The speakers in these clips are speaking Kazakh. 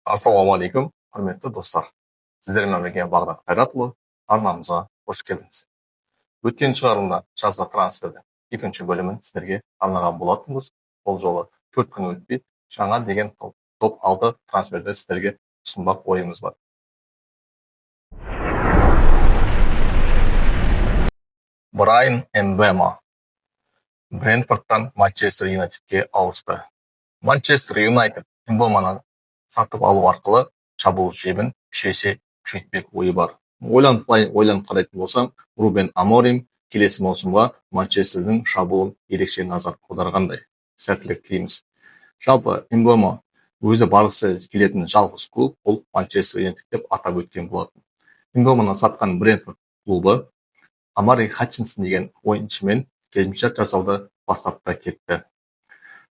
Ассалаумағалейкум, құрметті достар. Сіздермен бірге Бағдат Қайратұлы арнамызға қош келдіңіз. Өткен шығарылымда жазғы трансфердің екінші бөлімін сіздерге арнаған болатынбыз. Бұл жолы 4 күн өтпей жаңа деген топ 6 трансферді сіздерге ұсынбақ ойымыз бар. Брайан Эмбемо Брентфордтан Манчестер Юнайтедке ауысты. Манчестер Юнайтед Эмбемоны сатып алу арқылы шабуыл шебін 3 есе күшейтпек ойы бар. Ойланып қарайтын болсам, Рубен Аморим келесі маусымға Манчестердің шабуылын ерекше назар аударғандай. Сәттілік тілейміз. Жалпы Эмбемо өзі барғысы келетін жалғыз клуб ол Манчестер Юнайтед деп атап өткен болатын. Эмбемоны сатқан Брентфорд клубы Амари Хатчинсон деген ойыншымен келісімшарт жасауды бастап та кетті.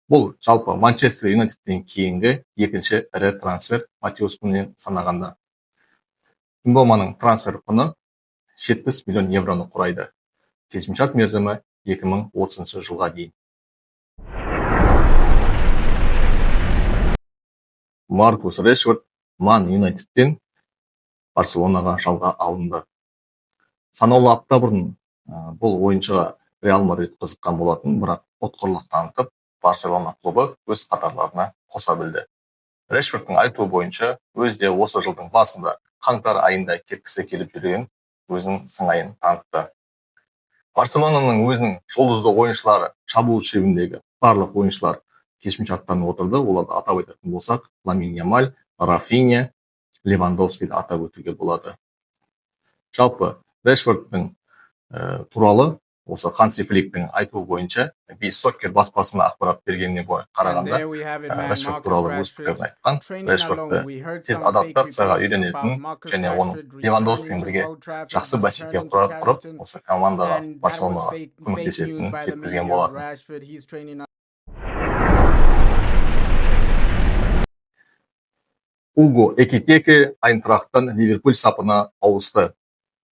Бұл жалпы Манчестер Юнайтедтен кейінгі екінші ірі трансфер Матеус Куньмен санағанда. Эмбемоның трансфер құны 70 миллион евроны құрайды. Келісімшарт мерзімі 2030 жылға дейін. Маркус Решфорд Ман Юнайтедтен Барселонаға жалға алынды. Санаулы апта бұрын бұл ойыншыға Реал Мадрид қызыққан болатын, бірақ ұтқырлық танытып Барселона клубы өз қатарларына қоса білді. Решфордтың айтуы бойынша өзде осы жылдың басында қаңтар айында кеткісі келіп жүрген өзінің сыңайын танытты. Барселонаның өзінің жұлдызды ойыншылары шабуыл шебіндегі барлық ойыншылар келісімшарттан отырды. Оларды атап айтатын болсақ, Ламин Ямаль, Рафинья, Левандовскийді атап өтуге болады. Жалпы Решфордтың туралы осы Ханси Фликтің айтуы бойынша Бейсоккер баспасына ақпарат бергеніне қарағанда Решфорд туралы өз пікірін айтқан. Решфордты тез адаптацияға үйренетін және оның Левандовскиймен бірге жақсы бәсеке құрып, осы командаға Барселонаға көмектесетінін жеткізген болатын. Уго Экитике Айнтрахттан Ливерпуль сапына ауысты.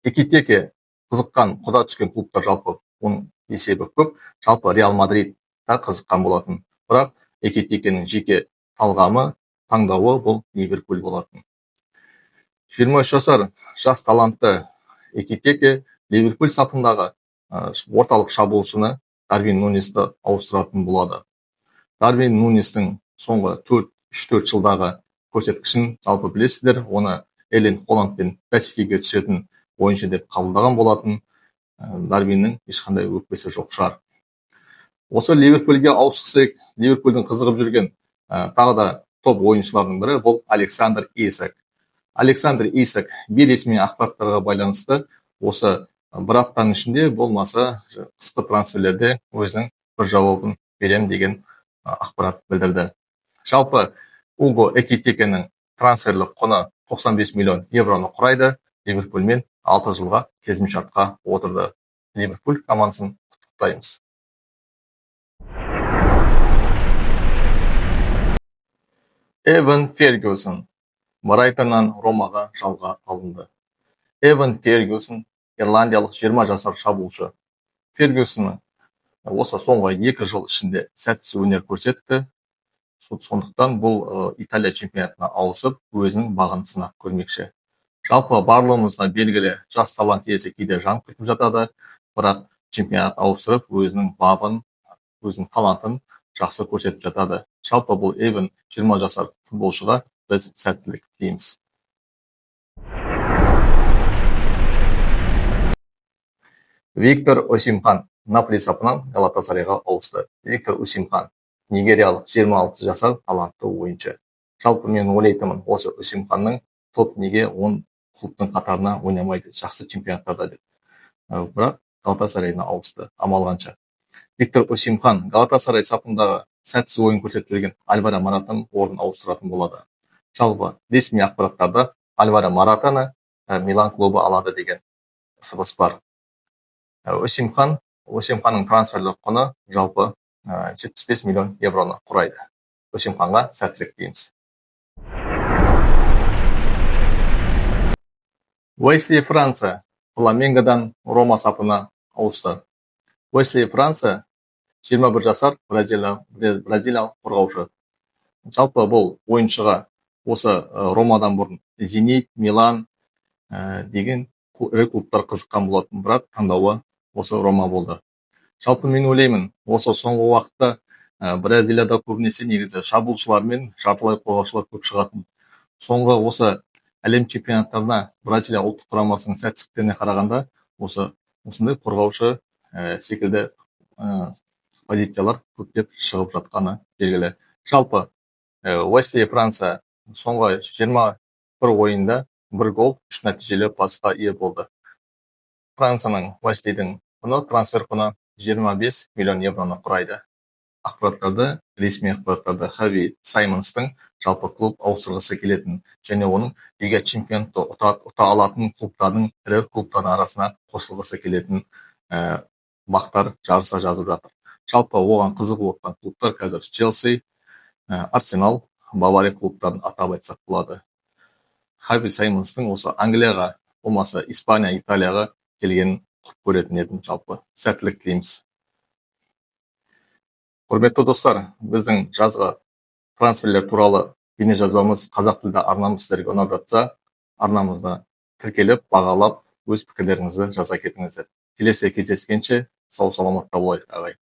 Экитике қызыққан құда түскен клубтар жалпы оның есебі көп. Жалпы Реал Мадрид та қызыққан болатын. Бірақ Экитикенің жеке таңдауы бұл Ливерпуль болатын. 23 жасар жас талантты Экитике Ливерпуль сапындағы орталық шабуылшыны Дарвин Нунесті ауыстыратын болады. Дарвин Нунестің соңғы 3-4 жылдағы көрсеткішін жалпы білесіздер. Оны Эллен Холландпен бәсекеге түсетін ойыншы деп қабылдаған болатын. Дарвиннің ешқандай өкпесі жоқ шығар. Осы Ливерпульге ауысқысы Ливерпульдің қызығып жүрген тағы да топ ойыншылардың бірі бұл Александр Исак. Александр Исак бейресми ақпараттарға байланысты осы бір аптаның ішінде болмаса қысқы трансферлерде өзінің бір жауабын берем деген ақпарат білдірді. Жалпы Уго Экитикенің трансферлік құны 95 миллион евроны құрайды. Ливерпульмен 6 жылға келісімшартқа отырды. Ливерпуль командасын құттықтаймыз. Эван Фергюсон Брайтоннан Ромаға жалға алынды. Эван Фергюсон ирландиялық 20 жасар шабуылшы. Фергюсонның осы соңғы 2 жыл ішінде сәтсіз өнер көрсетті. Сондықтан бұл Италия чемпионатына ауысып, өзінің бағын сынап көрмекші. Жалпы барлығымызға белгілі жас талант иесі кейде жанып кетіп жатады, бірақ чемпионат ауыстырып, өзінің бабын, өзінің талантын жақсы көрсетіп жатады. Жалпы бұл Эван 20 жасар футболшыға біз сәттілік тілейміз. Виктор Осимхан Наполи сапынан Галатасарайға ауысты. Виктор Осимхан нигериялық 26 жасар талантты ойыншы. Жалпы мен ойлайтынмын, осы Осимханның топ неге 10 клубтың қатарына ойнамайды, жақсы чемпионаттарда деп. Бірақ Галатасарайына ауысты, амалғанша. Виктор Осимхан Галатасарай сапындағы сәтсіз ойын көрсетіп жүрген Альваро Маратаның орнын ауыстыратын болады. Жалпы ресми ақпараттарда Альваро Маратаны Милан клубы алады деген сыбыс бар. Осимханның трансферлік құны жалпы 75 миллион евроны құрайды. Осимханға сәттілік дейміз. Уэсли Франция Фламенгодан Рома сапына ауысты. Уэсли Франция 21 жасар бразилиялық қорғаушы. Жалпы бұл ойыншыға осы Ромадан бұрын Зенит, Милан деген ірі клубтар қызыққан болатын, бірақ таңдауы осы Рома болды. Жалпы мен ойлаймын, осы соңғы уақытта Бразилияда көбінесе негізі шабуылшылар мен жартылай қорғаушылар көп шығатын. Соңғы осы әлем чемпионаттарына Бразилия ұлттық құрамасының сәтсіздіктеріне қарағанда, осындай қорғаушы секілді позициялар көптеп шығып жатқаны белгілі. Жалпы Уэсли Франция соңғы 21 ойында 1 гол, 3 нәтижелі пасқа ие болды. Францияның Уэслидің құны, трансфер құны 25 миллион евроны құрайды. Ресми ақпараттарда Хави Саймонстың жалпы клуб ауыстырғысы келетін және оның лига чемпионатты ұта алатын клубтардың ірі клубтардың арасына қосылғысы келетін бақтар жарыса жазып жатыр. Жалпы оған қызығып отқан клубтар қазір Челси, Арсенал, Бавария клубтарын атап айтсақ болады. Хави Саймонстың осы Англияға, болмаса Испания, Италияға келгенін құп көретін едім. Жалпы сәттілік тілейміз. Құрметті достар, біздің жазғы трансферлер туралы бейне жазбамыз қазақ тілді арнамыз сіздерге ұнап жатса, арнамызда тіркеліп, бағалап, өз пікірлеріңізді жаза кетіңіздер. Келесі кездескенше сау саламатта болайық, ағайын.